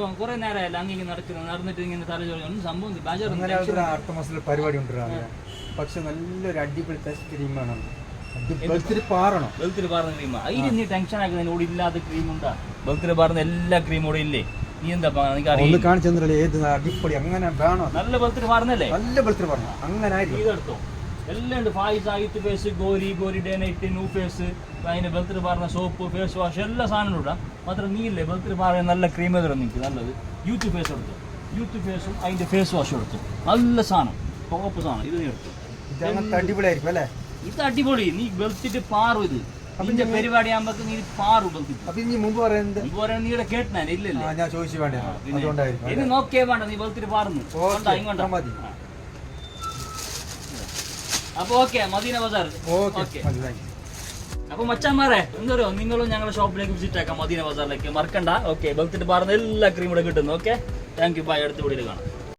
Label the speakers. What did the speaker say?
Speaker 1: ഇപ്പം കുറെ നേരമല്ല അങ്ങനെ നടന്നിട്ട് ഇങ്ങനെ തല ചോദിച്ചു സംഭവം
Speaker 2: അടുത്ത മാസത്തിൽ പരിപാടി ഉണ്ട് പക്ഷെ നല്ലൊരു അടിപൊളി ക്രീമാണ് വെളുത്തിരി പാറണം
Speaker 1: വെളുത്തിരി പാറുന്ന ക്രീമാ അതിന് നീ ടെൻഷൻ ആക്കുന്നതിന് ഇവിടെ ഇല്ലാത്ത ക്രീം ഉണ്ടാ വെളുത്തിരി പാറുന്ന എല്ലാ ക്രീമും ഇവിടെ ഇല്ലേ നീ എന്താ
Speaker 2: കാണിച്ചെന്നല്ലേ ഏത് അടിപൊളി അങ്ങനെ വേണം
Speaker 1: നല്ല വെളുത്തിരി പാറുന്നല്ലേ
Speaker 2: നല്ല വെളുത്തിരി പാറണം അങ്ങനെ
Speaker 1: ഇതെടുത്തോ എല്ലാം ഉണ്ട് ഫായിസ് ആയിത്ത് ഫേസ് ഗോരി ഡേ നൈറ്റ് ന്യൂ ഫേസ് അതിന് വെളുത്തിരി പാറുന്ന സോപ്പ് ഫേസ് വാഷ് എല്ലാ സാധനവും ഇടാം മാത്രം നീ ഇല്ലേ വെളുത്തിരി പാറുന്ന നല്ല ക്രീം തരാം നിങ്ങൾക്ക് നല്ലത് യൂത്ത് ഫേസ് എടുത്തു യൂത്ത് ഫേസും അതിന്റെ ഫേസ് വാഷും എടുത്തു നല്ല സാധനം ടോപ്പ് സാധനം ഇത് നീ എടുത്തു
Speaker 2: അടിപൊളിയായിരിക്കും അല്ലേ
Speaker 1: ഇത് അടിപൊളി നീ വെളുത്തിട്ട് പാറും ഇത് അതിന്റെ പരിപാടി ആകുമ്പോ നീ പാറും വെളുത്തിട്ട്
Speaker 2: മുമ്പ് പറയുന്നത്
Speaker 1: നീ ഇവിടെ കേട്ടാ ഇല്ലല്ലേ
Speaker 2: ഞാൻ ചോദിച്ചു വേണ്ട
Speaker 1: ഇനി നോക്കിയേ വേണ്ട നീ വെളുത്തിട്ട് പാറുന്നു ഇങ്ങോട്ടാ
Speaker 2: മതി
Speaker 1: അപ്പൊ ഓക്കെ മദീന ബസാർ ഓക്കെ അപ്പൊ മച്ചാന്മാരെ എന്തോ നിങ്ങളും ഞങ്ങളുടെ ഷോപ്പിലേക്ക് വിസിറ്റ് ആക്കാം മദീന ബസാറിലേക്ക് മറക്കണ്ട ഓക്കെ വെളുത്തിട്ട് പാറുന്ന എല്ലാ ക്രീം ഇവിടെ കിട്ടുന്നു ഓക്കെ താങ്ക് യു ബൈ അടുത്ത വീഡിയോയിൽ കാണാം